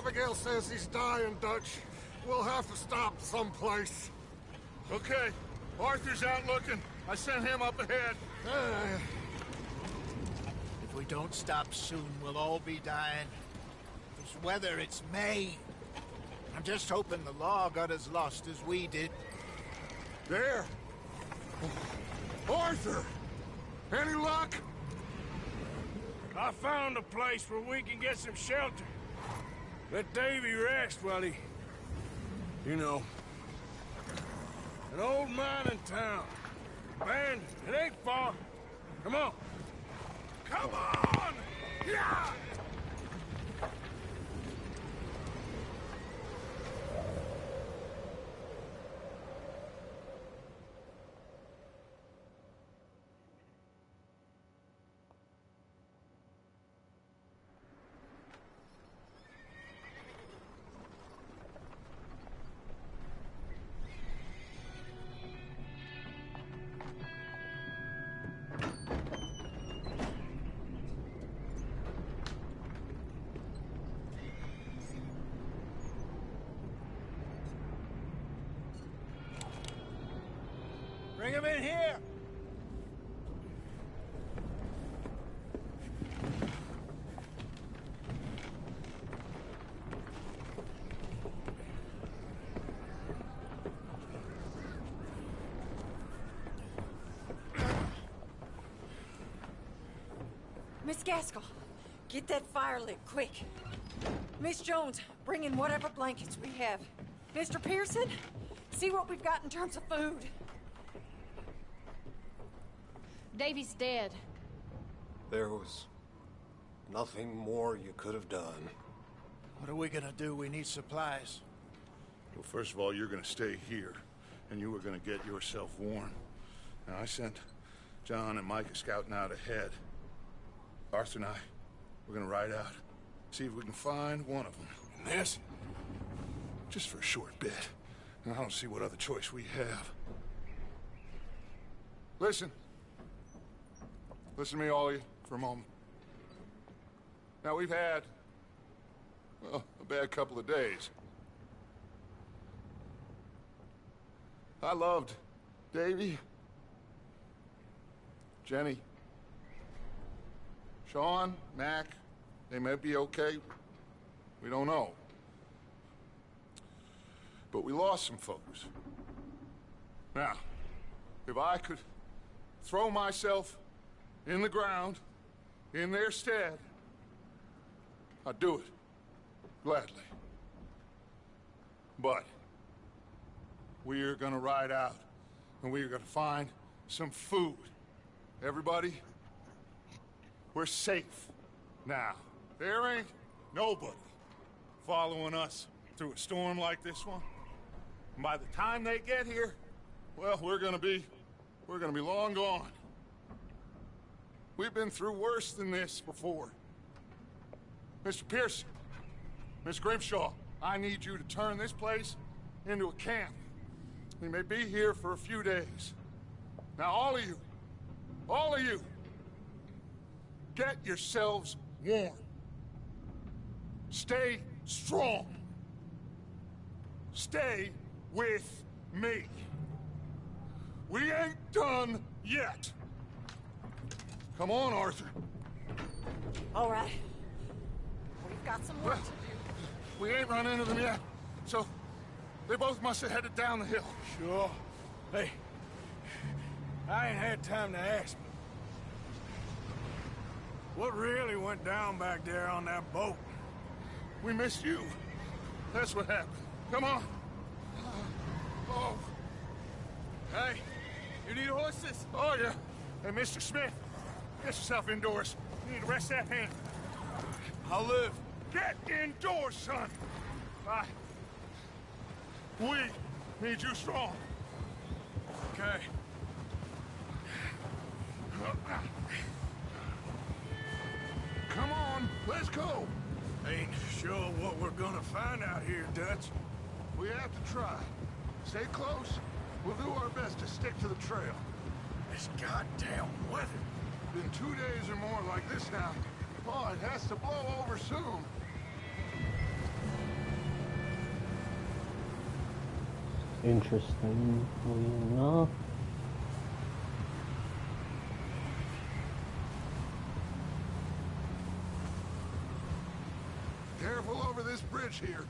Abigail says he's dying, Dutch. We'll have to stop someplace. Okay. Arthur's out looking. I sent him up ahead. If we don't stop soon, we'll all be dying. This weather, it's May. I'm just hoping the law got as lost as we did. There. Arthur! Any luck? I found a place where we can get some shelter. Let Davy rest while he... You know. An old mining town. Abandoned. It ain't far. Come on. Come on! Yeah! Bring him in here! Miss Gaskell, get that fire lit, quick. Miss Jones, bring in whatever blankets we have. Mr. Pearson, see what we've got in terms of food. Davy's dead. There was nothing more you could have done. What are we gonna do? We need supplies. Well, first of all, you're gonna stay here, and you were gonna get yourself warm. Now, I sent John and Micah scouting out ahead. Arthur and I, we're gonna ride out, see if we can find one of them. And this, just for a short bit. And I don't see what other choice we have. Listen. Listen to me, all of you, for a moment. Now, we've had, well, a bad couple of days. I loved Davy, Jenny, Sean, Mac. They may be okay. We don't know. But we lost some folks. Now, if I could throw myself in the ground, in their stead, I'd do it, gladly. But we are gonna ride out, and we are gonna find some food. Everybody, we're safe now. There ain't nobody following us through a storm like this one. And by the time they get here, well, we're gonna be long gone. We've been through worse than this before. Mr. Pearson, Miss Grimshaw, I need you to turn this place into a camp. We may be here for a few days. Now, all of you, get yourselves warm. Stay strong. Stay with me. We ain't done yet. Come on, Arthur. All right. We've got some work to do. We ain't run into them yet, so they both must have headed down the hill. Sure. Hey, I ain't had time to ask. What really went down back there on that boat? We missed you. That's what happened. Come on. Oh. Hey, you need horses? Oh, yeah. Hey, Mr. Smith, get yourself indoors. You need to rest that hand. I'll live. Get indoors, son. We need you strong. Okay. Come on, let's go. Ain't sure what we're gonna find out here, Dutch. We have to try. Stay close. We'll do our best to stick to the trail. This goddamn weather. Been 2 days or more like this now. Oh, it has to blow over soon. Interestingly enough. Careful over this bridge here.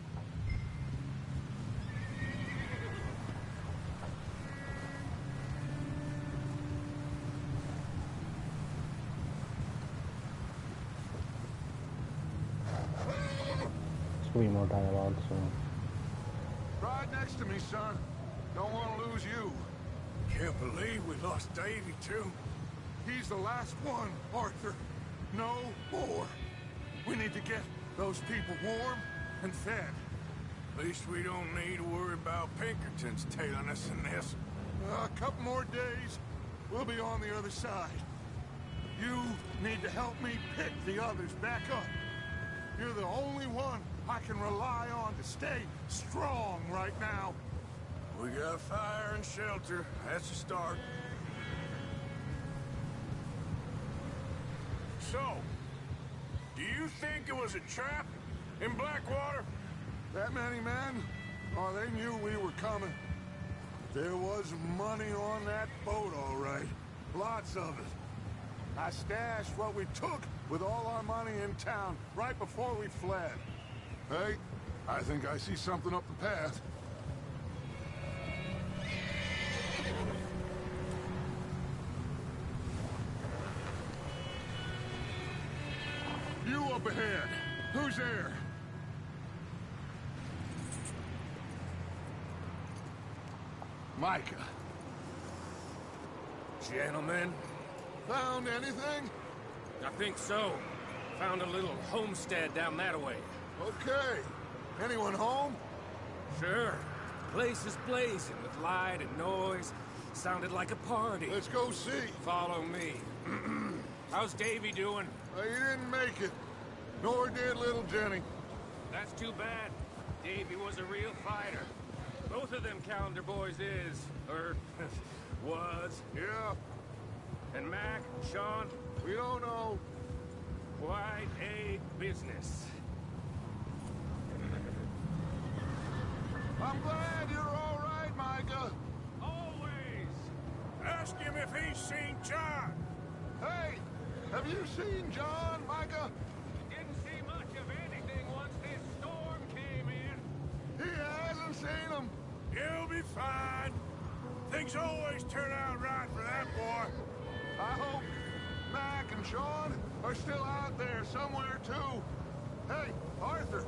There's gonna be more dialogue soon. Ride next to me, son. Don't want to lose you. Can't believe we lost Davy, too. He's the last one, Arthur. No more. We need to get those people warm and fed. At least we don't need to worry about Pinkertons tailing us in this. A couple more days, we'll be on the other side. You need to help me pick the others back up. You're the only one I can rely on to stay strong right now. We got fire and shelter. That's a start. So, do you think it was a trap in Blackwater? That many men? Oh, they knew we were coming. There was money on that boat, all right. Lots of it. I stashed what we took with all our money in town right before we fled. Hey, I think I see something up the path. You up ahead. Who's there? Micah. Gentlemen, Found anything? I think so. Found a little homestead down that way. Okay. Anyone home? Sure. Place is blazing with light and noise. Sounded like a party. Let's go see. Follow me. How's Davy doing? He didn't make it. Nor did little Jenny. That's too bad. Davy was a real fighter. Both of them calendar boys is, or was. Yeah, And Mac, Sean, we don't know. quite a business. I'm glad you're all right, Micah. Always! Ask him if he's seen John. Hey, have you seen John, Micah? Didn't see much of anything once this storm came in. He hasn't seen him. He'll be fine. Things always turn out right for that boy. I hope Mac and Sean are still out there somewhere, too. Hey, Arthur,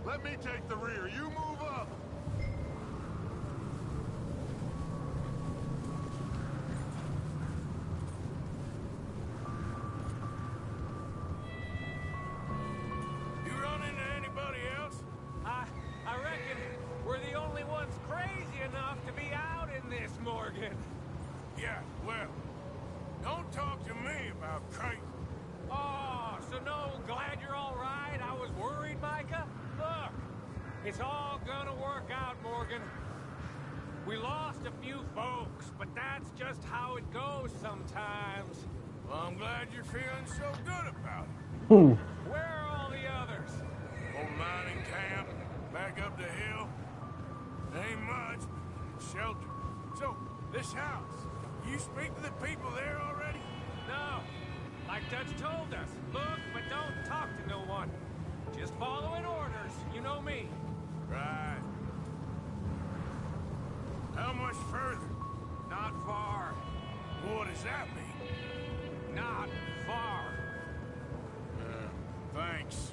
let me take the rear. You move up. You run into anybody else? I reckon we're the only ones crazy enough to be out in this, Morgan. Yeah, well, don't talk to me about crazy. Oh, so no, glad you're all right. I was worried, Micah. Look, It's all gonna work out, Morgan. We lost a few folks, but that's just how it goes sometimes. Well, I'm glad you're feeling so good about it. Where are all the others? Old mining camp, back up the hill. Ain't much, but shelter. So, this house, you speak to the people there already? No. Like Dutch told us, look, but don't talk to no one. Just following orders, you know me. Right. How much further? Not far. What does that mean? Not far. Thanks.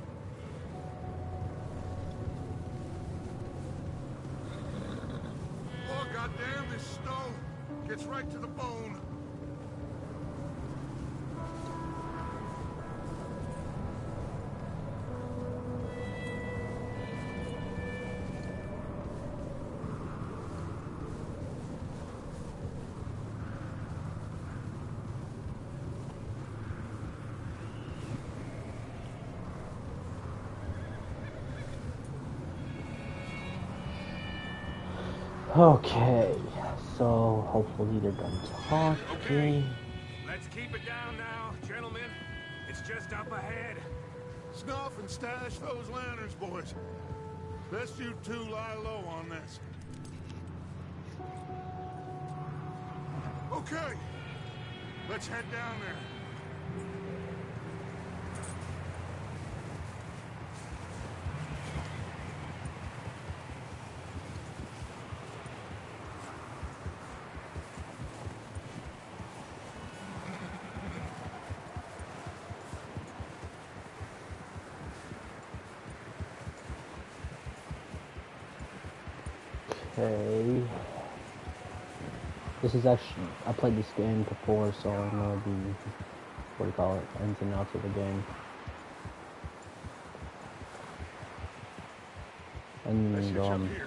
Oh, goddamn, this snow gets right to the bone. Okay, so hopefully they're done talking. Okay. Let's keep it down now, gentlemen. It's just up ahead. Snuff and stash those lanterns, boys. Best you two lie low on this. Okay, let's head down there. Okay. This is actually, I played this game before, so I know the, what do you call it, ins and outs of the game. And,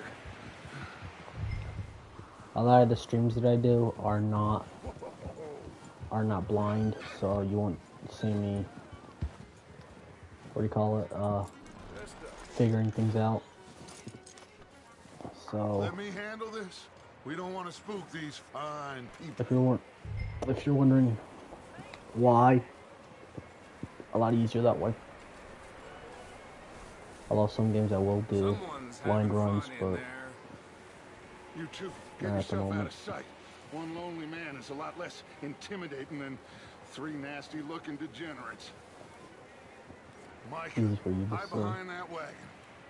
a lot of the streams that I do are not blind, so you won't see me, what do you call it, figuring things out. So Let me handle this. We don't want to spook these fine people. if you're wondering why, a lot easier that way. Although some games I will do blind runs, but You two, get yourself out of sight. One lonely man is a lot less intimidating than three nasty-looking degenerates. Mike, hide behind that wagon.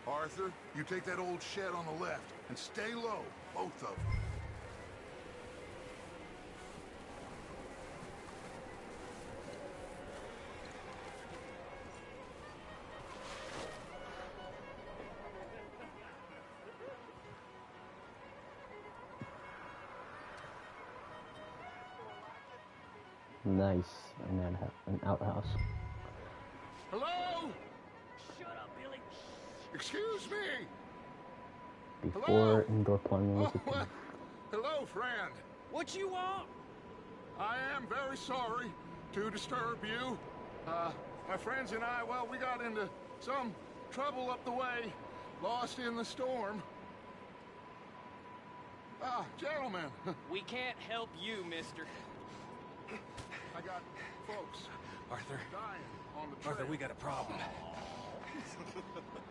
Arthur, you take that old shed on the left and stay low, both of them. nice, an outhouse. Hello? Shut up, Billy. Excuse me. Before Hello? indoor plumbing was a thing. Hello, friend. What you want? I am very sorry to disturb you. My friends and I, well, we got into some trouble up the way, lost in the storm. Gentlemen. We can't help you, mister. I got folks Arthur. dying on the trail. Arthur, we got a problem.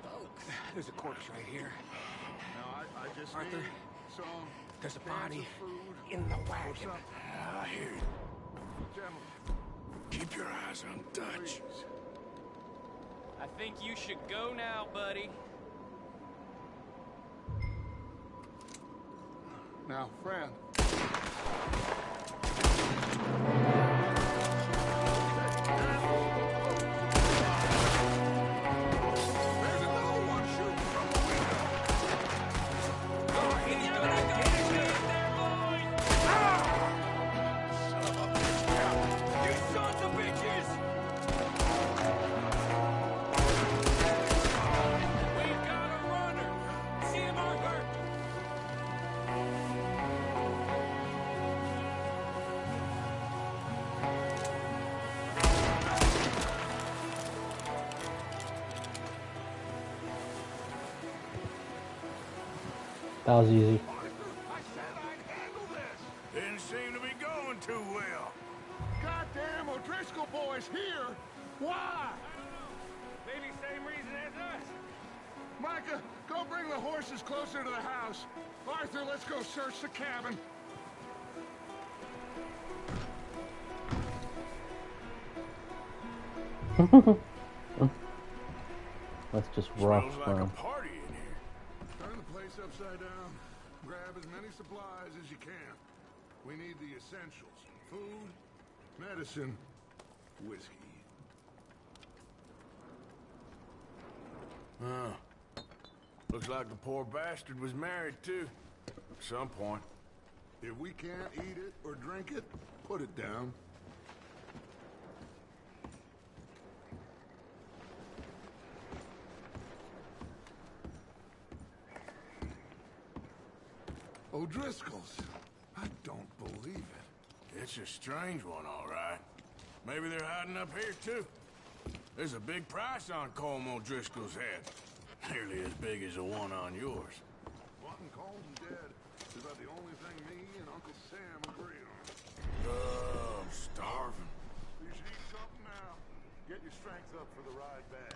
Folks. There's a corpse right here. Now, I just Arthur, need some there's a cans body of food in the or wagon. something. I hear you. Gentlemen, Keep your eyes on Dutch. please. I think you should go now, buddy. Now, friend. There's another one shooting from the window. He's gonna get us in there, boys! Son of a bitch. You sons of bitches! We've got a runner! See him, Arthur? That was easy. I said I'd handle this. Didn't seem to be going too well. Goddamn O'Driscoll boys here. Why? Maybe same reason as us. Micah, go bring the horses closer to the house. Arthur, let's go search the cabin. Let's just rough Smells like a them. party in here. Turn the place upside down. Grab as many supplies as you can. We need the essentials. Food, medicine, whiskey. Looks like the poor bastard was married too. At some point. If we can't eat it or drink it, put it down. O'Driscoll's. I don't believe it. It's a strange one, all right. Maybe they're hiding up here too. There's a big price on Colm O'Driscoll's head. Nearly as big as the one on yours. Wanting Colm dead is about the only thing me and Uncle Sam agree on. I'm starving. You should eat something now. Get your strength up for the ride back.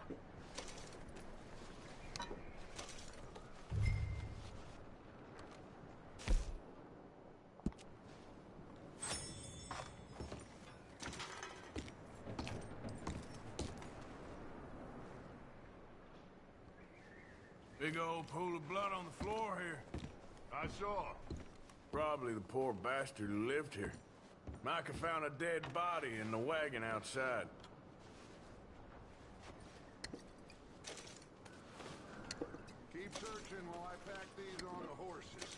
Big old pool of blood on the floor here. I saw. Probably the poor bastard who lived here. Micah found a dead body in the wagon outside. Keep searching while I pack these on the horses.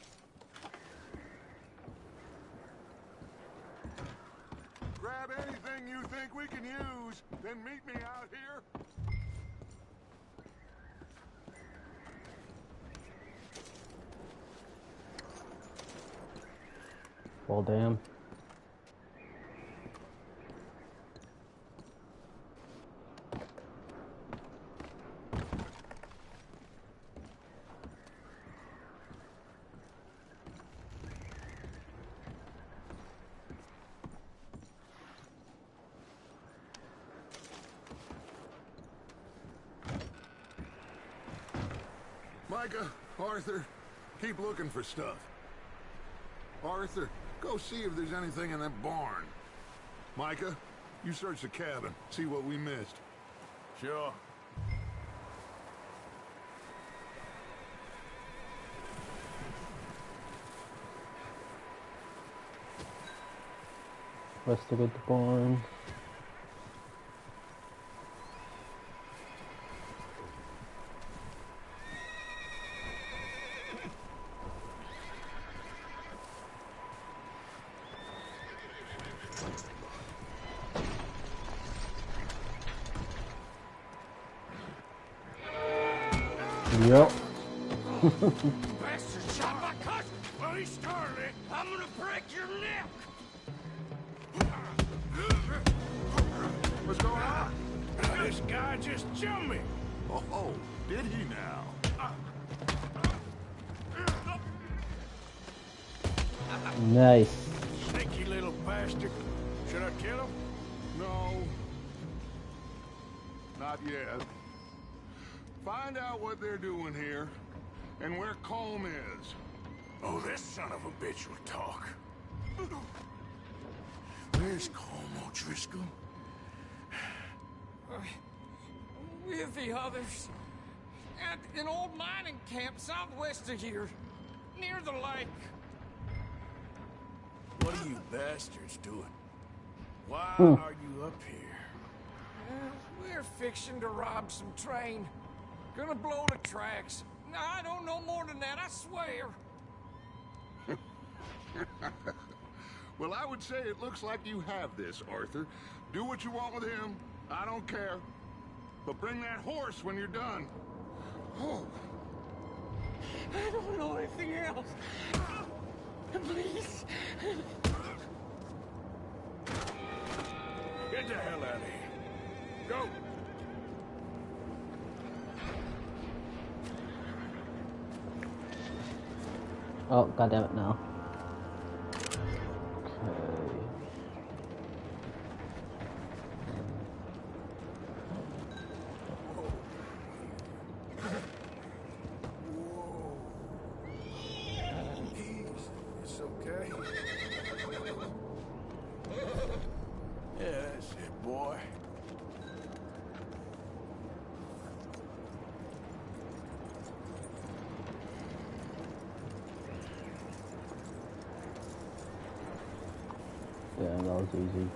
Grab anything you think we can use, then meet me out here. Well, damn. Micah, Arthur, keep looking for stuff. Arthur, go see if there's anything in that barn. Micah, you search the cabin, see what we missed. Sure. Investigate the barn. Yep. Bastard shot my cousin! Well, he started it. I'm gonna break your neck! What's going on? This guy just jumped me! Oh, did he now? Nice. Sneaky little bastard. Should I kill him? No. Not yet. Find out what they're doing here, and where Colm is. Oh, this son of a bitch will talk. Where's Colm O'Driscoll? With the others. At an old mining camp southwest of here. Near the lake. What are you bastards doing? Why are you up here? We're fixing to rob some train. Gonna blow the tracks. I don't know more than that, I swear. Well, I would say it looks like you have this, Arthur. Do what you want with him. I don't care. But bring that horse when you're done. Oh. I don't know anything else. Please. Get the hell out of here. Go! Oh, goddammit, no. It's okay. Yeah, that's it, boy. Yeah, that was easy. You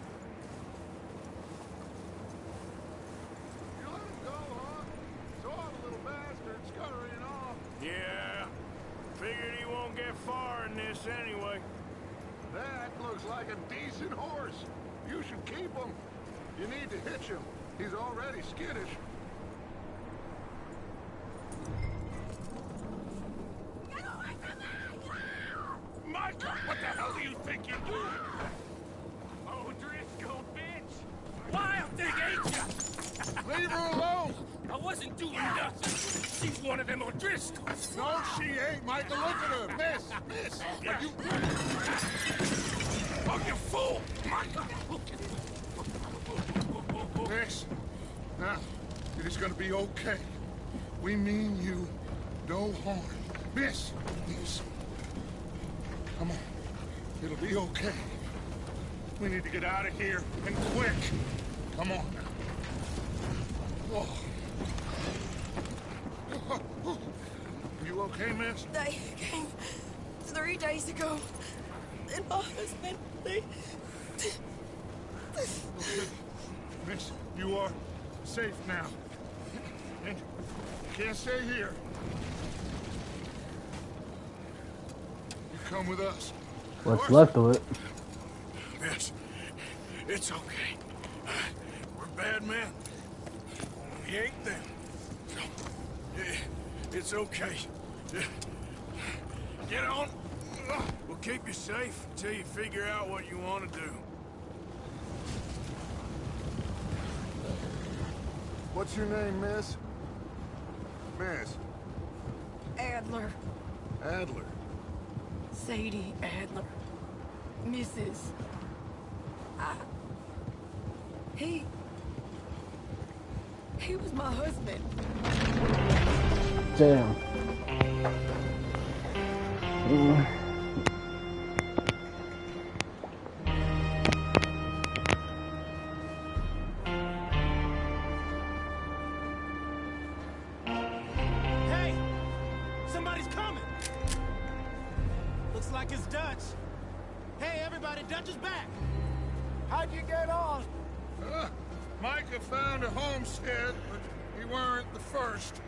let him go, huh? Saw the little bastard scurrying off. Yeah. Figured he won't get far in this anyway. That looks like a decent horse. You should keep him. You need to hitch him. He's already skittish. Michael, what the hell do you think you're doing? Oh, Driscoll, bitch! Wild thing, ain't ya? Leave her alone! I wasn't doing nothing. She's one of them O'Driscolls. No, she ain't, Michael. Look at her. Miss. Are you... Oh, you fool! Michael! Miss. Now, it is gonna be okay. We mean you no harm. Miss. Come on. It'll be okay. We need to get out of here, and quick. Come on now. Whoa. You okay, miss? They came 3 days ago. And my husband, they... Miss, you are safe now. And you can't stay here. You come with us. What's left of it? Miss, it's okay. We're bad men. We ain't them. It's okay. Get on. We'll keep you safe until you figure out what you want to do. What's your name, miss? Miss. Adler. Adler. Sadie Adler. Mrs. He was my husband. Damn. Hey! Somebody's coming! Looks like it's Dutch. Hey, everybody, Dutch is back! How'd you get on? Micah found a homestead, but we weren't the first.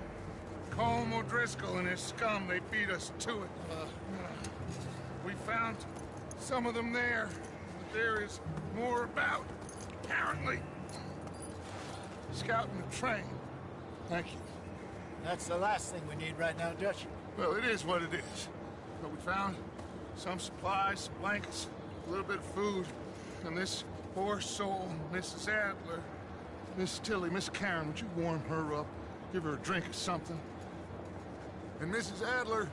Colm O'Driscoll and his scum, they beat us to it. We found some of them there, but there is more about, apparently. Scouting the train. Thank you. That's the last thing we need right now, Dutch. Well, it is what it is. But we found some supplies, some blankets, a little bit of food, and this poor soul, Mrs. Adler, Miss Tilly, Miss Karen, would you warm her up? Give her a drink or something? And Mrs. Adler,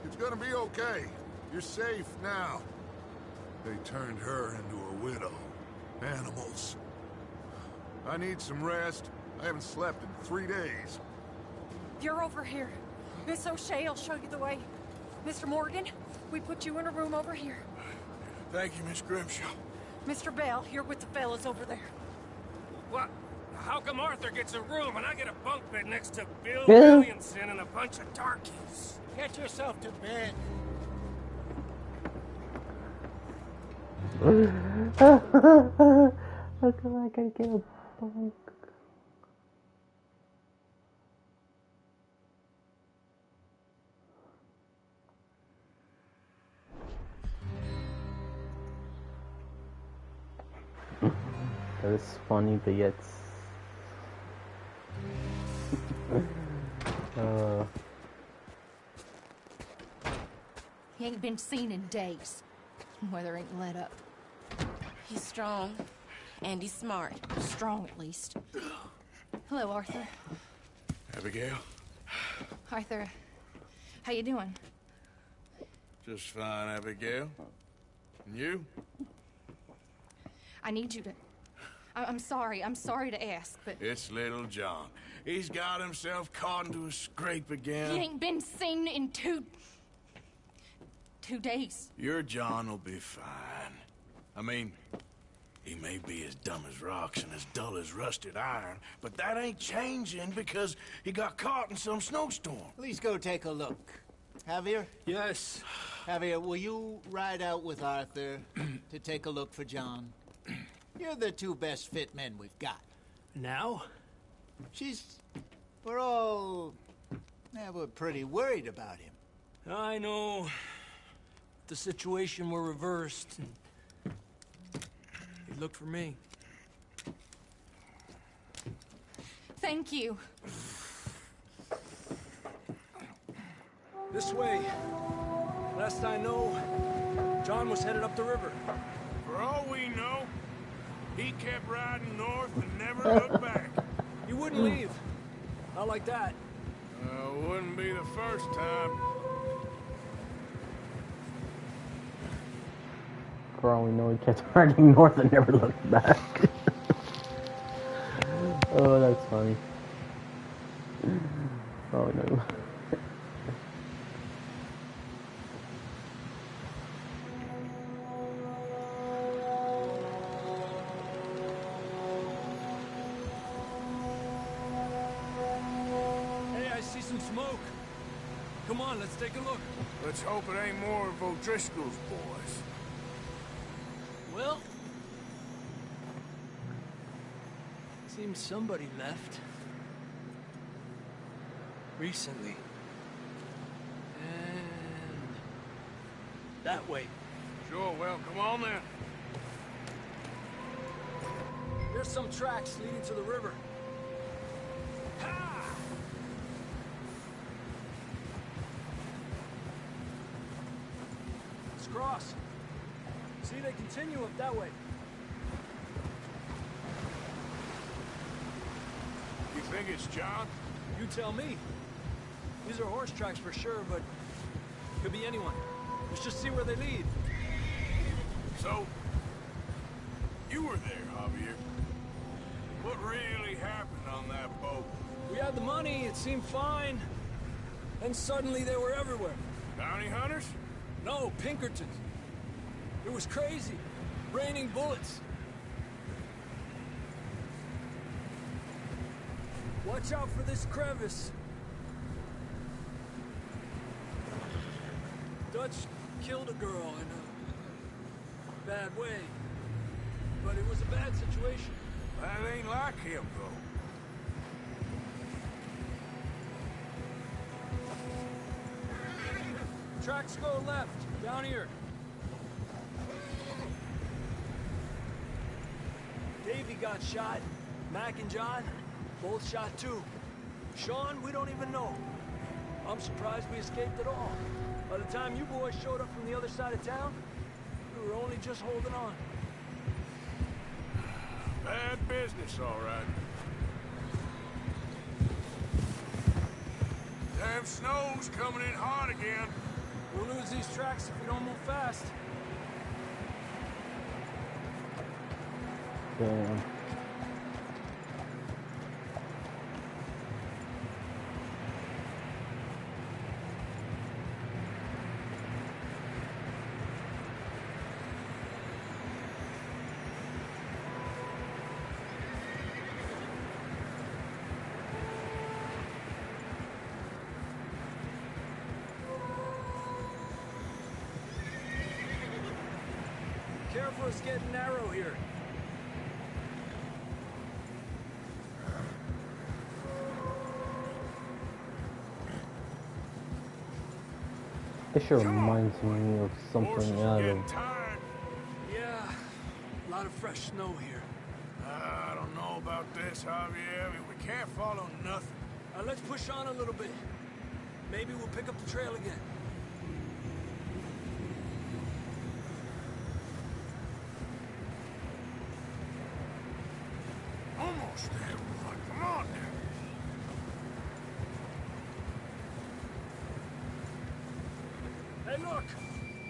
it's gonna be okay. You're safe now. They turned her into a widow. Animals. I need some rest. I haven't slept in 3 days. You're over here. Miss O'Shea will show you the way. Mr. Morgan, we put you in a room over here. Thank you, Miss Grimshaw. Mr. Bell, you're with the fellas over there. What? How come Arthur gets a room and I get a bunk bed next to Bill Bill? Williamson and a bunch of darkies? Get yourself to bed. How come I can get a bunk? That is funny, but yet He ain't been seen in days. Weather ain't let up. He's strong, and he's smart. Strong, at least. Hello, Arthur. Abigail? Arthur, how you doing? Just fine, Abigail. And you? I need you to... I'm sorry to ask, but... It's little John. He's got himself caught into a scrape again. He ain't been seen in two days. Your John will be fine. I mean, he may be as dumb as rocks and as dull as rusted iron, but that ain't changing because he got caught in some snowstorm. Please go take a look. Javier? Yes. Javier, will you ride out with Arthur to take a look for John? You're the two best fit men we've got. Now? We're all... we're pretty worried about him. I know. If the situation were reversed, he'd look for me. Thank you. This way. Last I know, John was headed up the river. For all we know, he kept riding north and never looked back. He wouldn't leave. Not like that. Wouldn't be the first time. For all we know, he kept riding north and never looked back. Oh, that's funny. Oh no. Smoke. Come on, let's take a look. Let's hope it ain't more of O'Driscoll's boys. Well, seems somebody left. Recently. And that way. Sure, well, come on then. There's some tracks leading to the river. Cross. See, they continue up that way. You think it's John? You tell me. These are horse tracks for sure, but could be anyone. Let's just see where they lead. So, you were there, Javier. What really happened on that boat? We had the money, it seemed fine. Then suddenly they were everywhere. Bounty hunters? No, Pinkertons. It was crazy. Raining bullets. Watch out for this crevice. Dutch killed a girl in a bad way. But it was a bad situation. That ain't like him, though. Tracks go left, down here. Davey got shot. Mac and John, both shot too. Sean, we don't even know. I'm surprised we escaped at all. By the time you boys showed up from the other side of town, we were only just holding on. Bad business, all right. Damn snow's coming in hard again. We'll lose these tracks if we don't move fast. Damn. Careful, it's getting narrow here. This sure reminds me of something out of... Yeah, a lot of fresh snow here. I don't know about this, Javier. I mean, we can't follow nothing. Let's push on a little bit. Maybe we'll pick up the trail again. Almost there, boy. Come on now. Hey, look!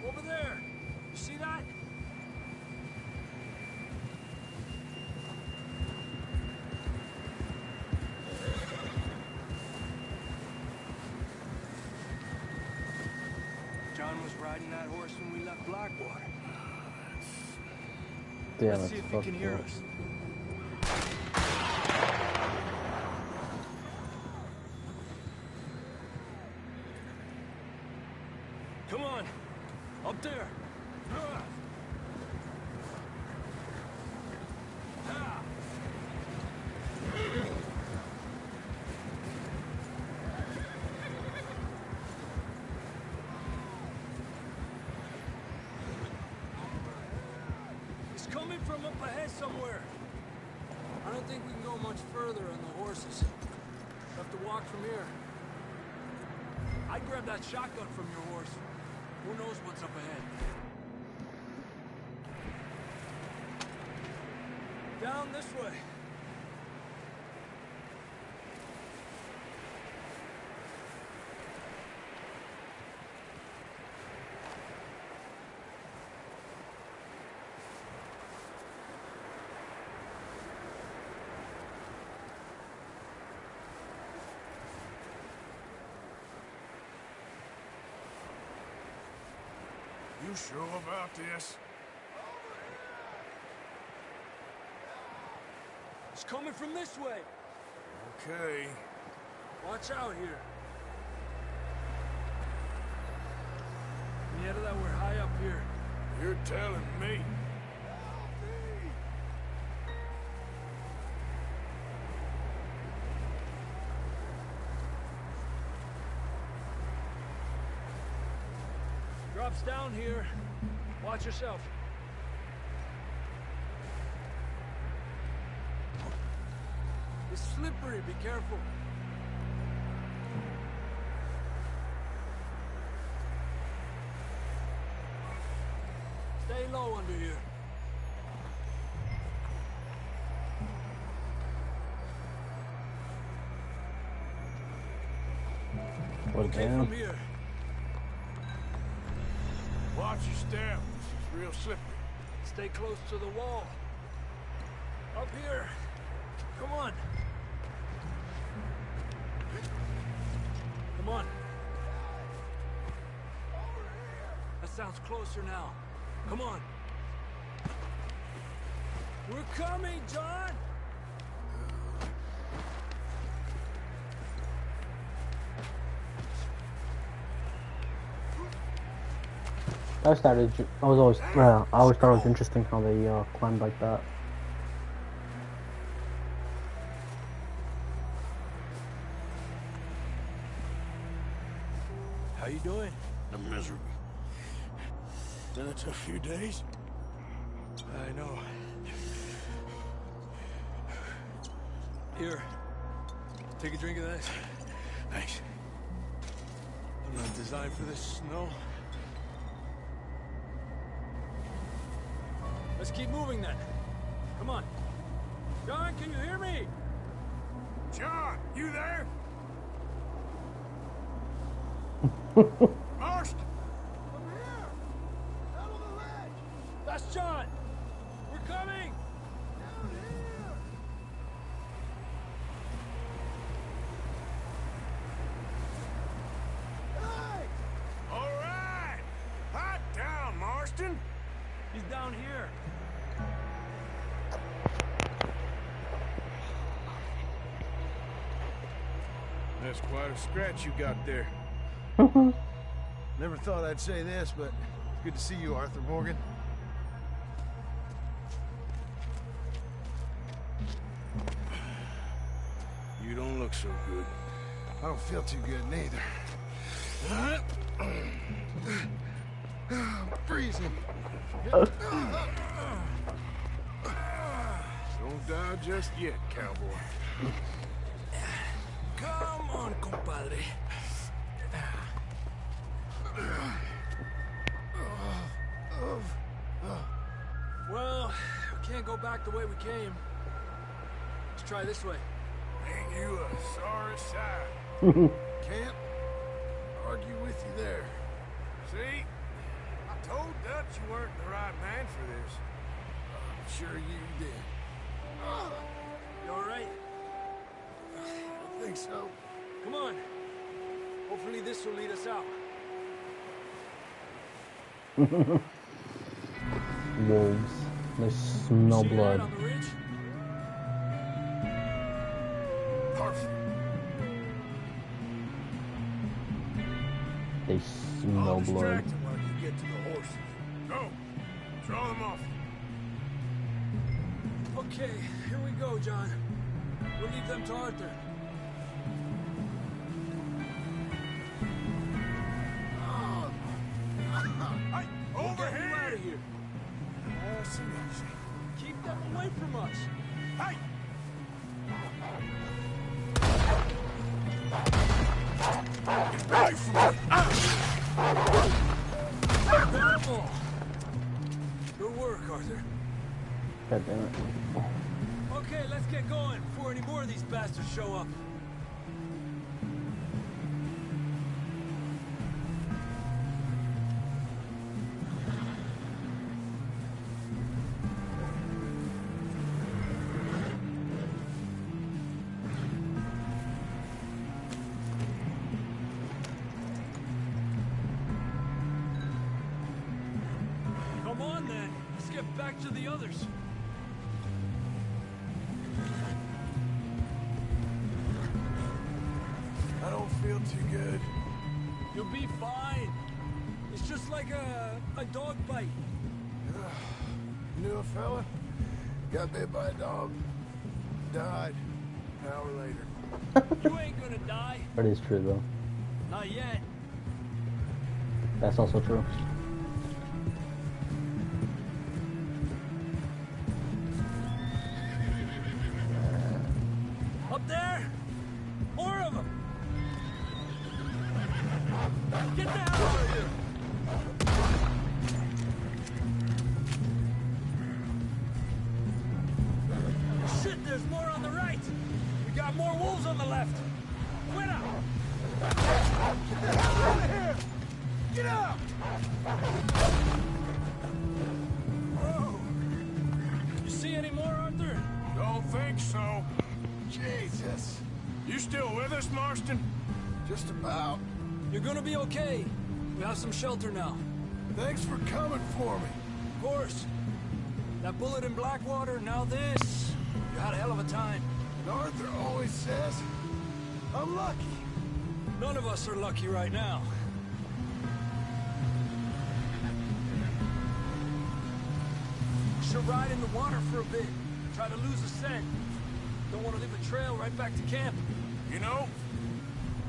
Over there. You see that? John was riding that horse when we left Blackwater. Yeah, Let's see if he can hear us. Come on, up there. It's coming from up ahead somewhere. I don't think we can go much further on the horses. We'll have to walk from here. I'd grab that shotgun from your horse. Who knows what's up ahead? Down this way. You sure about this? It's coming from this way. Okay. Watch out here. Yeah, that we're high up here. You're telling me. Drops down here. Watch yourself. It's slippery, be careful. Stay low under here. Okay, from here. Watch your step. This is real slippery. Stay close to the wall. Up here. Come on. Come on. That sounds closer now. Come on. We're coming, John! I always thought it was interesting how they climbed like that. How you doing? I'm miserable. Been a tough few days. I know. Here. Take a drink of this. Thanks. I'm not designed for this snow. Let's keep moving then. Come on. John, can you hear me? John, you there? Marston! Over here! Out on the ledge! That's John! We're coming! Down here! Hey! All right! Hot down, Marston! He's down here. That's quite a scratch you got there. Never thought I'd say this, but it's good to see you, Arthur Morgan. You don't look so good. I don't feel too good neither. I'm freezing. Don't die just yet, cowboy. Come on, compadre. Well, we can't go back the way we came. Let's try this way. Ain't you a sorry sight? Can't argue with you there. See? I weren't the right man for this. I'm sure you did. You all right? I think so. Come on. Hopefully this will lead us out. Wolves. They smell See that blood. on the ridge? Perfect. They smell I'll blood. distract them while you get to the horses. Go. Draw them off. Okay, here we go, John. We'll leave them to Arthur. Hey, We'll over get you out here! of here. Keep them away from us. Hey! Away from me! Bravo! Good work, Arthur. God damn it. Okay, let's get going before any more of these bastards show up. Come on, then. Let's get back to the others. I don't feel too good. You'll be fine. It's just like a dog bite. Knew a fella? Got bit by a dog. Died. An hour later. You ain't gonna die. That is true, though. Not yet. That's also true. Up there? More of them. Get the hell out of here. Shit, there's more on the right. We got more wolves on the left. Quit up. Get the hell out of here. Get out. Whoa. You see any more, Arthur? Don't think so. Jesus. You still with us, Marston? Just about. You're gonna be okay. We have some shelter now. Thanks for coming for me. Of course. That bullet in Blackwater, now this. You had a hell of a time. And Arthur always says, I'm lucky. None of us are lucky right now. Should ride in the water for a bit. Try to lose a scent. Don't want to leave a trail right back to camp. You know,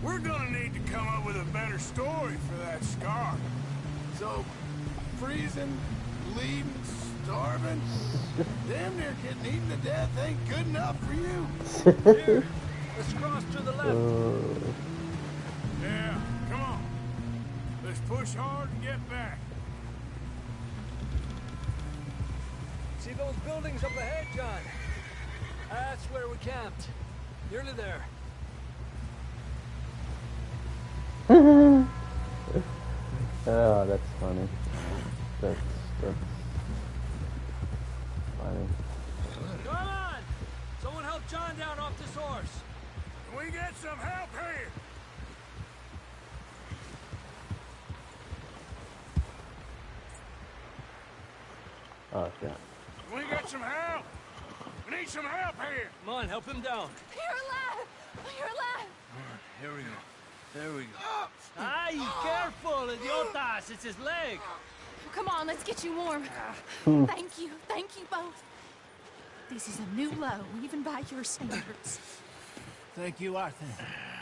we're gonna need to come up with a better story for that scar. So, freezing, bleeding, starving, damn near getting eaten to death ain't good enough for you. Here, let's cross to the left. Yeah, come on. Let's push hard and get back. See those buildings up ahead, John? That's where we camped. Nearly there. Oh, that's funny. That's funny. Come on! Someone help John down off this horse. Can we get some help here? Oh, yeah. Can we get some help? We need some help here. Come on, help him down. You're alive! You're alive! Here we go. There we go. Ay, careful, idiotas! It's his leg. Come on, let's get you warm. Thank you both. This is a new low, even by your standards. Thank you, Arthur.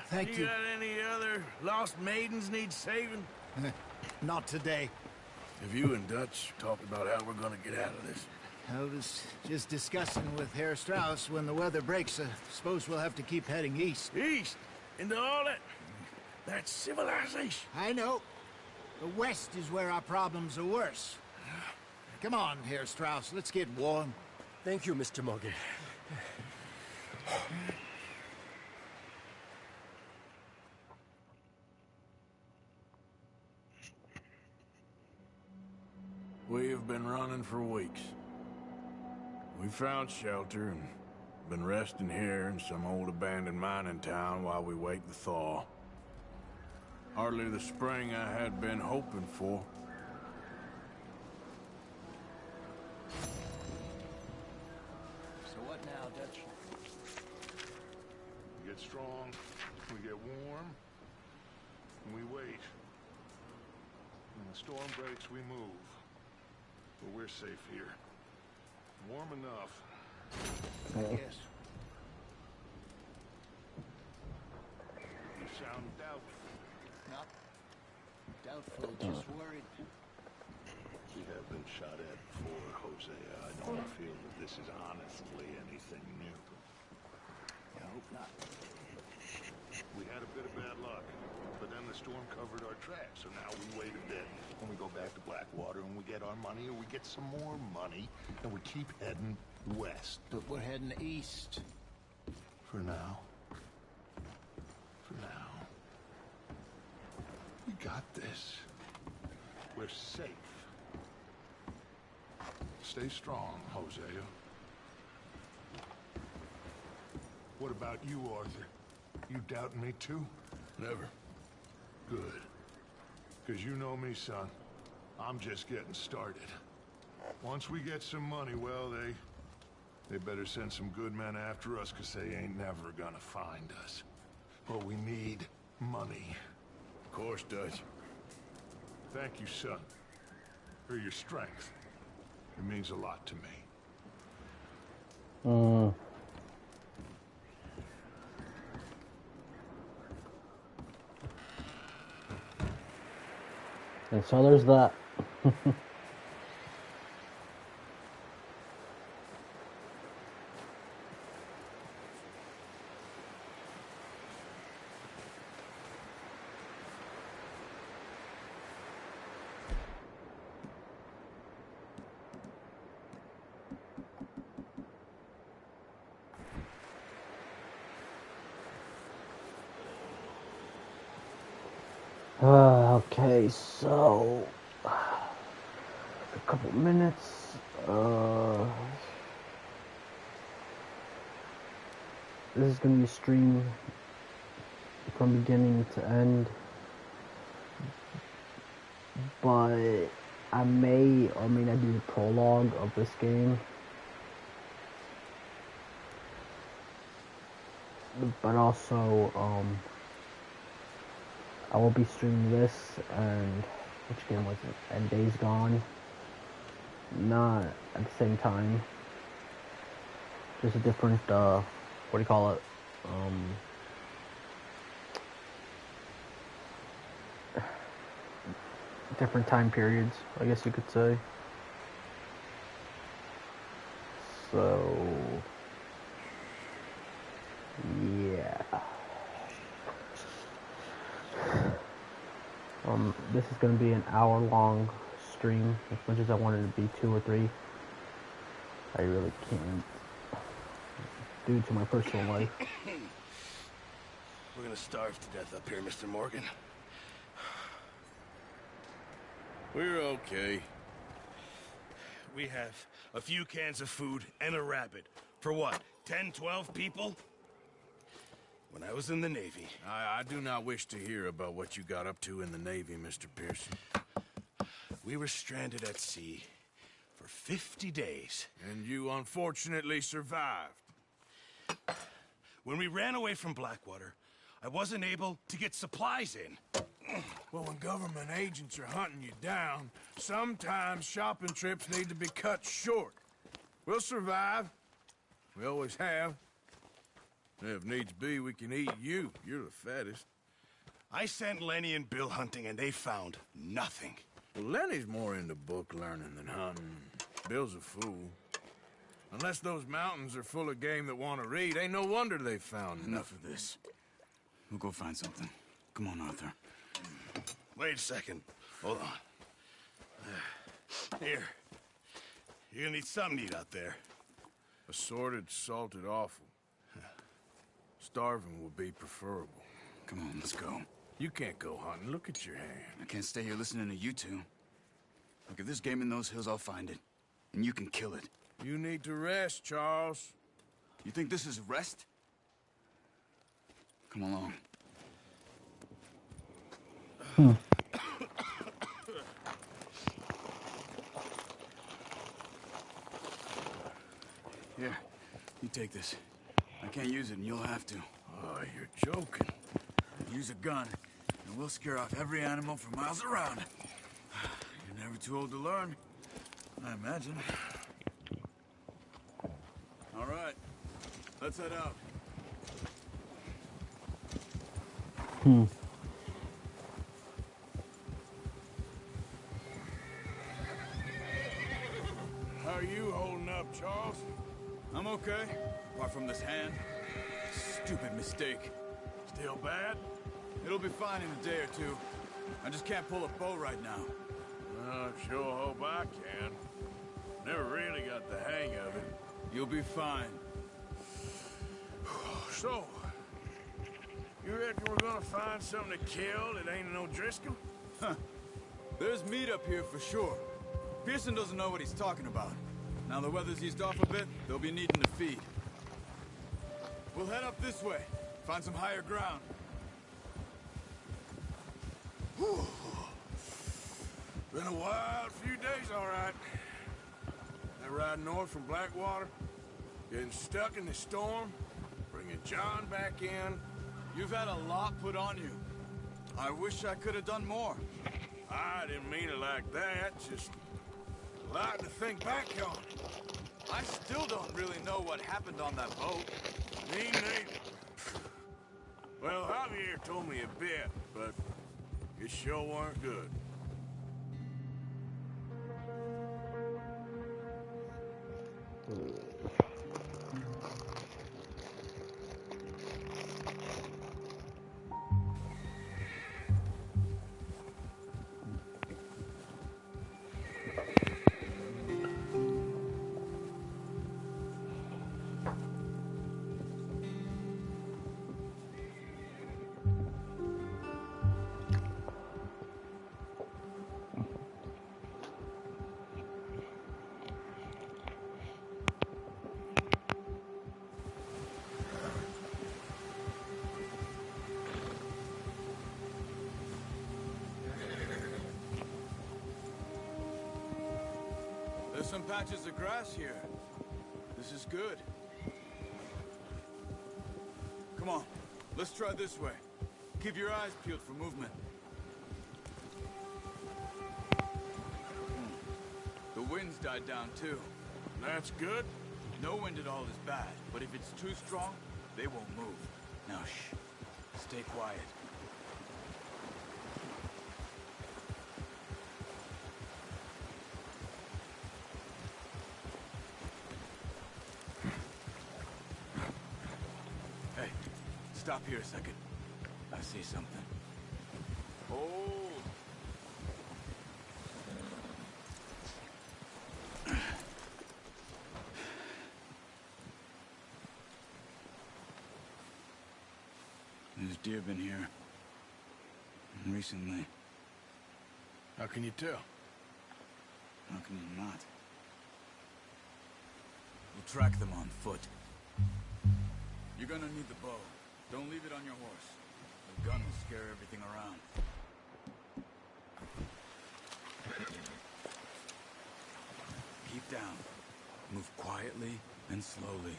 Thank you. Got any other lost maidens need saving? Not today. Have you and Dutch talked about how we're gonna get out of this? I was just discussing with Herr Strauss when the weather breaks. Suppose we'll have to keep heading east. East? Into all that civilization? I know. The west is where our problems are worse. Come on, Herr Strauss. Let's get warm. Thank you, Mr. Mogge. We have been running for weeks. We found shelter and been resting here in some old abandoned mining town while we wait the thaw. Hardly the spring I had been hoping for. So what now, Dutch? We get strong, we get warm, and we wait. When the storm breaks, we move. But we're safe here. Warm enough. Yes. You sound doubtful. Not doubtful, just worried. We have been shot at before, Hosea. I don't feel that this is honestly anything new. I hope not. We had a bit of bad luck, but then the storm covered our tracks, so now we wait a bit, and we go back to Blackwater, and we get our money, or we get some more money, and we keep heading west. But we're heading east. For now. For now. We got this. We're safe. Stay strong, Hosea. What about you, Arthur? You doubting me too? Never. Good. Because you know me, son. I'm just getting started. Once we get some money, well, they better send some good men after us, because they ain't never gonna find us. But we need money. Of course, Dutch. Thank you, son. For your strength. It means a lot to me. And so there's that. Okay, so a couple minutes. This is gonna be a stream from beginning to end, but I may or may not do the prologue of this game. But also, I will be streaming this and which game was it? And Days Gone. Not at the same time. Just a different what do you call it? Different time periods, I guess you could say. So yeah. This is going to be an hour-long stream, as much as I wanted it to be 2 or 3. I really can't, due to my personal life. We're gonna starve to death up here, Mr. Morgan. We're okay. We have a few cans of food and a rabbit. For what, 10, 12 people? When I was in the Navy... I do not wish to hear about what you got up to in the Navy, Mr. Pearson. We were stranded at sea for 50 days. And you unfortunately survived. When we ran away from Blackwater, I wasn't able to get supplies in. Well, when government agents are hunting you down, sometimes shopping trips need to be cut short. We'll survive. We always have. If needs be, we can eat you. You're the fattest. I sent Lenny and Bill hunting, and they found nothing. Well, Lenny's more into book learning than hunting. Bill's a fool. Unless those mountains are full of game that want to read, ain't no wonder they found Enough of this. We'll go find something. Come on, Arthur. Wait a second. Hold on. Here. You're gonna need something to eat out there. Assorted, salted offal. Starving would be preferable. Come on, let's go. You can't go hunting. Look at your hand. I can't stay here listening to you two. Look, if there's game in those hills, I'll find it. And you can kill it. You need to rest, Charles. You think this is rest? Come along. Here, you take this. I can't use it, and you'll have to. Oh, you're joking. Use a gun, and we'll scare off every animal for miles around. You're never too old to learn, I imagine. All right, let's head out. How are you holding up, Charles? I'm okay, apart from this hand. Stupid mistake. Still bad? It'll be fine in a day or two. I just can't pull a bow right now. I sure hope I can. Never really got the hang of it. You'll be fine. So, you reckon we're gonna find something to kill that ain't no Driscoll? Huh. There's meat up here for sure. Pearson doesn't know what he's talking about. Now the weather's eased off a bit, they'll be needing to feed. We'll head up this way. Find some higher ground. Whew. Been a wild few days, all right. That ride north from Blackwater, getting stuck in the storm, bringing John back in. You've had a lot put on you. I wish I could have done more. I didn't mean it like that, just a lot to think back on. I still don't really know what happened on that boat. Me neither. Well, Javier told me a bit, but it sure weren't good. There's some patches of grass here. This is good. Come on, let's try this way. Keep your eyes peeled for movement. The wind's died down too. That's good. No wind at all is bad, but if it's too strong, they won't move. Now shh, stay quiet. Stop here a second. I see something. Oh! There's deer been here. Recently. How can you tell? How can you not? We'll track them on foot. You're gonna need the bow. Don't leave it on your horse. The gun will scare everything around. Keep down. Move quietly and slowly.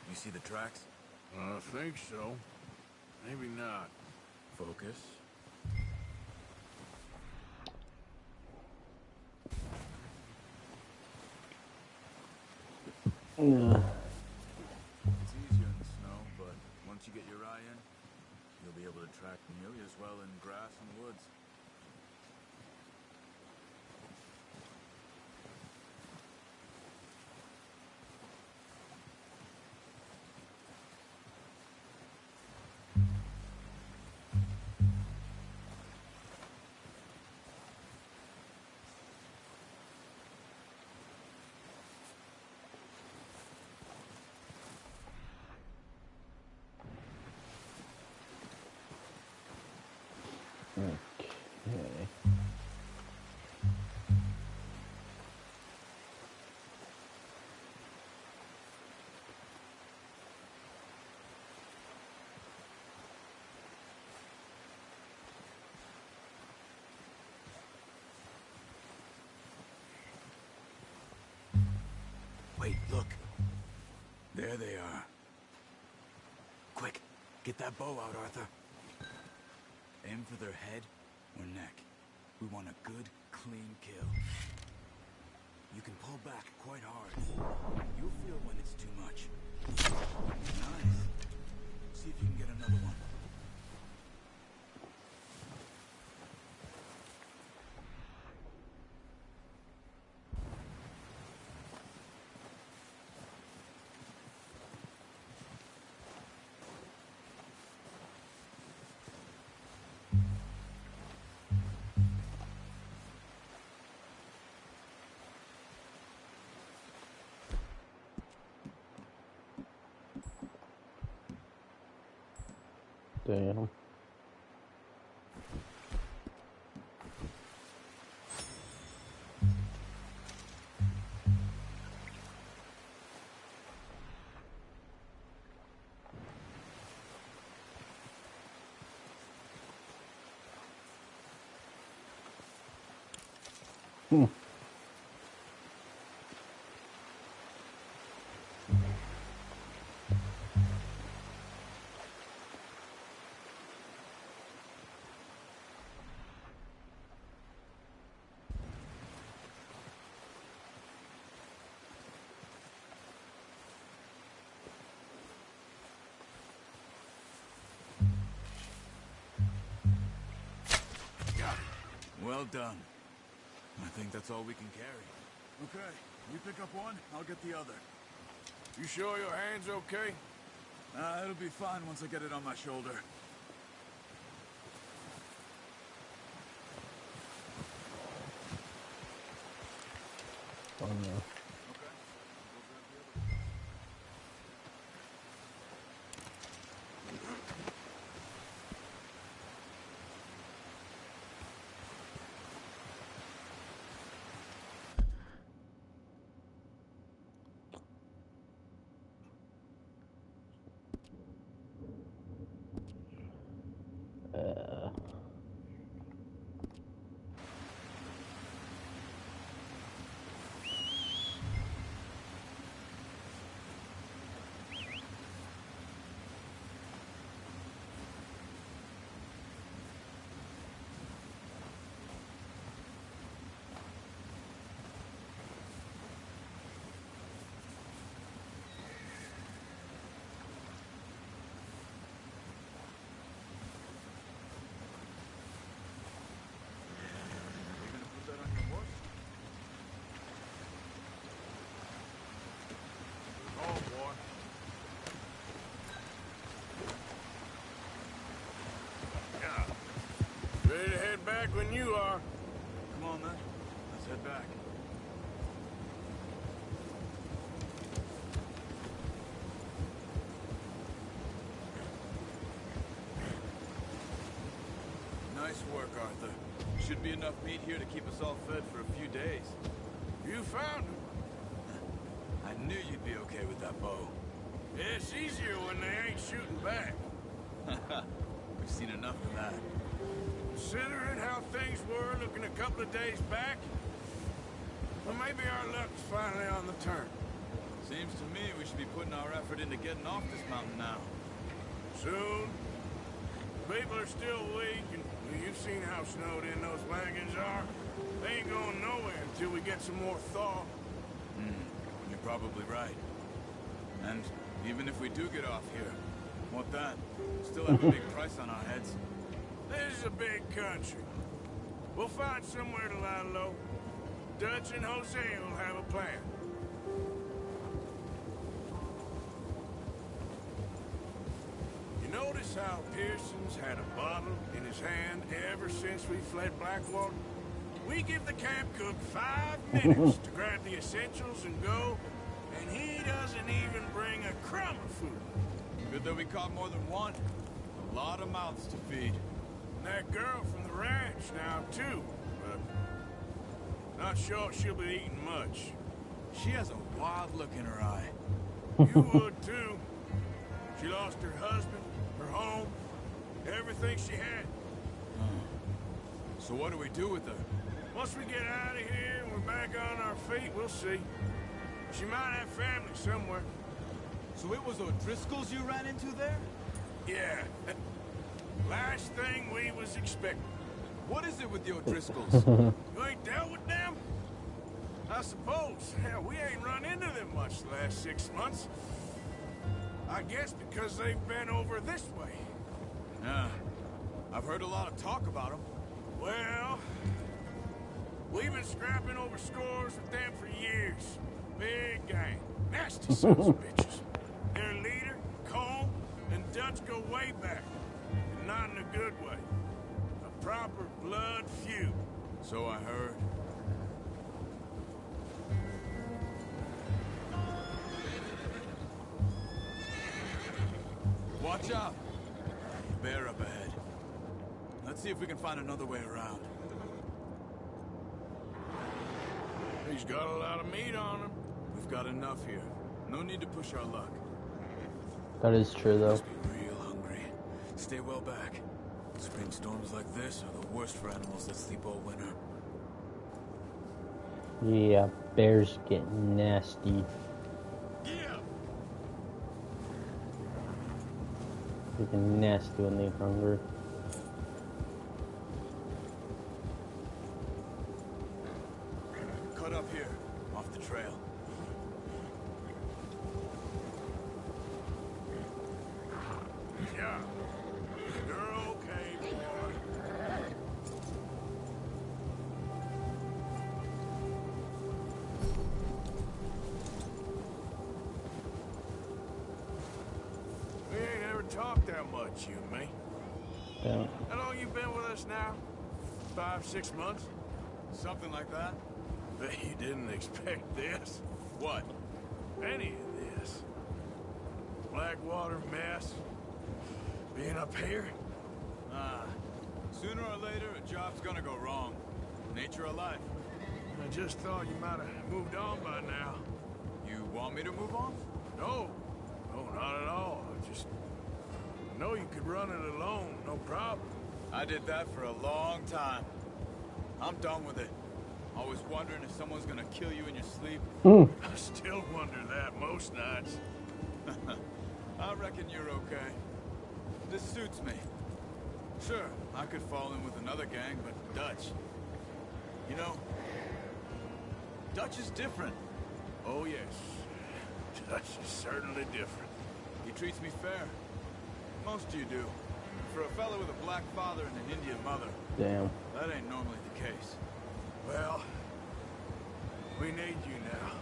You see the tracks? I think so. Maybe not. Focus. Yeah. It's easier in the snow, but once you get your eye in, you'll be able to track nearly as well in grass and woods. Wait, look. There they are. Quick, get that bow out, Arthur. Aim for their head or neck. We want a good, clean kill. You can pull back quite hard. You'll feel when it's too much. Nice. See if you can get another one. Damn. Well done. I think that's all we can carry. Okay, you pick up one, I'll get the other. You sure your hand's okay? It'll be fine once I get it on my shoulder. Oh no. Ready to head back when you are. Come on, then. Let's head back. Nice work, Arthur. Should be enough meat here to keep us all fed for a few days. You found him. I knew you'd be okay with that bow. Yeah, it's easier when they ain't shooting back. We've seen enough of that. Considering how things were looking a couple of days back, well, maybe our luck's finally on the turn. Seems to me we should be putting our effort into getting off this mountain now. Soon. People are still weak, and you've seen how snowed in those wagons are. They ain't going nowhere until we get some more thaw. You're probably right. And even if we do get off here, what then? Still have a big price on our heads. This is a big country. We'll find somewhere to lie low. Dutch and Jose will have a plan. You notice how Pearson's had a bottle in his hand ever since we fled Blackwater? We give the camp cook 5 minutes to grab the essentials and go, and he doesn't even bring a crumb of food. Good that we caught more than one. A lot of mouths to feed. That girl from the ranch now, too, but not sure she'll be eating much. She has a wild look in her eye. You would, too. She lost her husband, her home, everything she had. So what do we do with her? Once we get out of here and we're back on our feet, we'll see. She might have family somewhere. So it was O'Driscoll's you ran into there? Yeah. Last thing we was expecting. What is it with the O'Driscolls? You ain't dealt with them? I suppose. Hell, we ain't run into them much the last 6 months. I guess because they've been over this way. Yeah. I've heard a lot of talk about them. Well, we've been scrapping over scores with them for years. Big gang. Nasty sons of bitches. Their leader, Cole, and Dutch go way back. And not in a good way. A proper blood feud. So I heard. Watch out. Bear up ahead. Let's see if we can find another way around. He's got a lot of meat on him. We've got enough here. No need to push our luck. That is true, though. Must be real hungry. Stay well back. Spring storms like this are the worst for animals that sleep all winter. Yeah, bears get nasty. Yeah. They get nasty when they're hungry. Cut up here, off the trail. Yeah. You're okay, boy. We ain't ever talked that much, you and me. Yeah. How long you been with us now? 5, 6 months? Something like that. Bet you didn't expect this. What? Any of this. Blackwater mess. Being up here. Sooner or later, a job's gonna go wrong. Nature of life. I just thought you might have moved on by now. You want me to move on? No. No, not at all. I just know you could run it alone, no problem. I did that for a long time. I'm done with it. Always wondering if someone's gonna kill you in your sleep. I still wonder that most nights. I reckon you're okay. This suits me. Sure, I could fall in with another gang, but Dutch. You know, Dutch is different. Oh, yes. Dutch is certainly different. He treats me fair. Most of you do. For a fellow with a black father and an Indian mother. Damn. That ain't normally the case. Well, we need you now.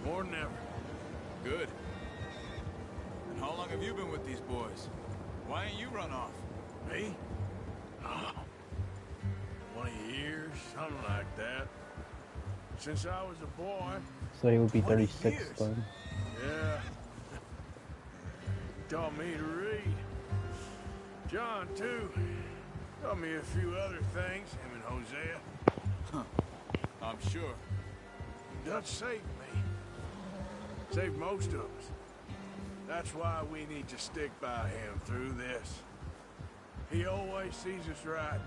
More than ever. Good. And how long have you been with these boys? Why ain't you run off? Me? Oh, 20 years, something like that. Since I was a boy. So he would be 36 years. then. Yeah. Taught me to read. John, too. Taught me a few other things, him and Hosea. I'm sure. Dutch saved me. Saved most of us. That's why we need to stick by him through this. He always sees us right.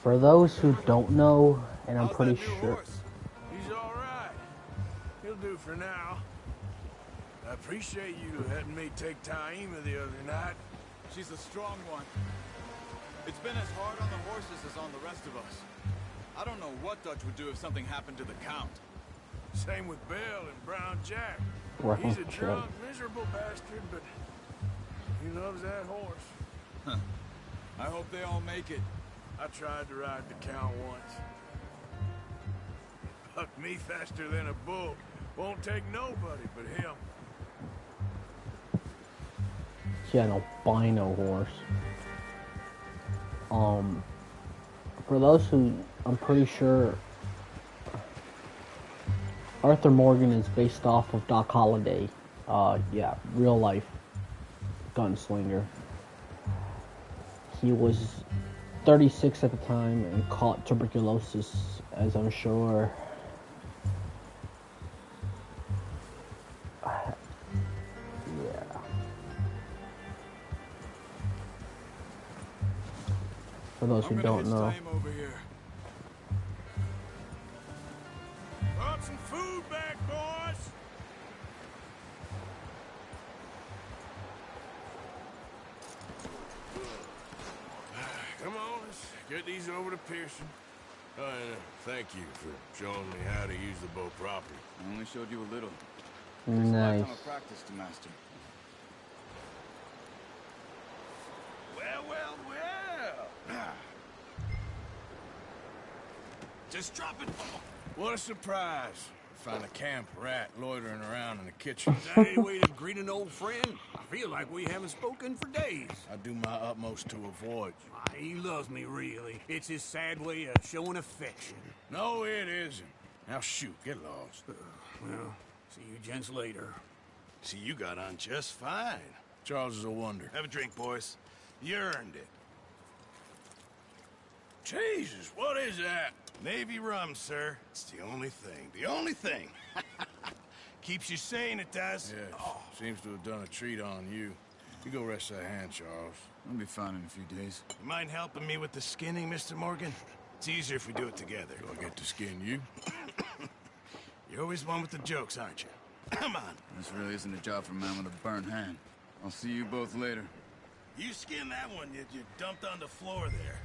For those who don't know, and I'm pretty sure. He's all right. He'll do for now. I appreciate you letting me take Taima the other night. She's a strong one. It's been as hard on the horses as on the rest of us. I don't know what Dutch would do if something happened to the Count. Same with Bill and Brown Jack. Brown He's a Jack. drunk, miserable bastard, but he loves that horse. Huh. I hope they all make it. I tried to ride the Count once. Bucked me faster than a bull. Won't take nobody but him. She had an albino horse. For those who, I'm pretty sure Arthur Morgan is based off of Doc Holliday. Yeah, real life gunslinger. He was 36 at the time and caught tuberculosis, as I'm sure. Yeah. For those who don't know. Over here. get these over to Pearson. Oh, and thank you for showing me how to use the bow properly. I only showed you a little. Nice. A lifetime of practice to master. Well, well, well. Just drop it. What a surprise. Find a camp rat loitering around in the kitchen. Is that any way to greet an old friend? I feel like we haven't spoken for days. I do my utmost to avoid you. Why, he loves me, really. It's his sad way of showing affection. No, it isn't. Now shoot, get lost. Well, see you gents later. See, you got on just fine. Charles is a wonder. Have a drink, boys. You earned it. Jesus, what is that? Navy rum, sir. It's the only thing. The only thing. Keeps you sane, it does. Yes. Seems to have done a treat on you. You go rest that hand, Charles. I'll be fine in a few days. You mind helping me with the skinning, Mr. Morgan? It's easier if we do it together. Do I get to skin you? You're always one with the jokes, aren't you? Come on. This really isn't a job for a man with a burnt hand. I'll see you both later. You skin that one you dumped on the floor there.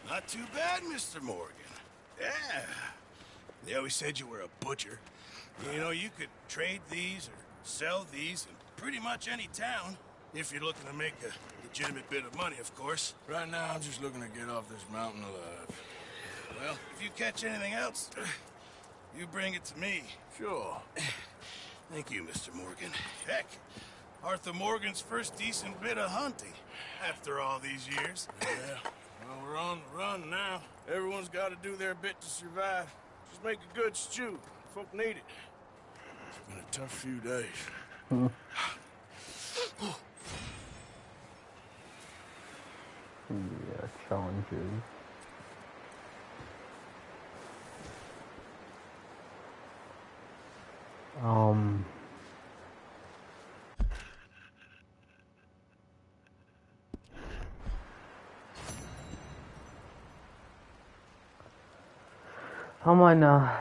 Not too bad, Mr. Morgan. Yeah. They always said you were a butcher. You know, you could trade these or sell these in pretty much any town. If you're looking to make a legitimate bit of money, of course. Right now, I'm just looking to get off this mountain alive. Well, if you catch anything else, you bring it to me. Sure. Thank you, Mr. Morgan. Heck, Arthur Morgan's first decent bit of hunting after all these years. Yeah. Well, we're on the run now. Everyone's got to do their bit to survive. Just make a good stew. Folk need it. It's been a tough few days. Yeah, challenges. I'm gonna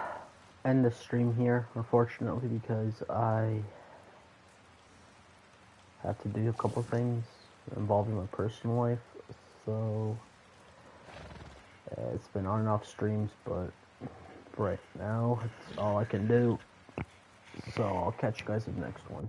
end the stream here, unfortunately, because I have to do a couple things involving my personal life. So it's been on and off streams, but right now it's all I can do. So I'll catch you guys in the next one.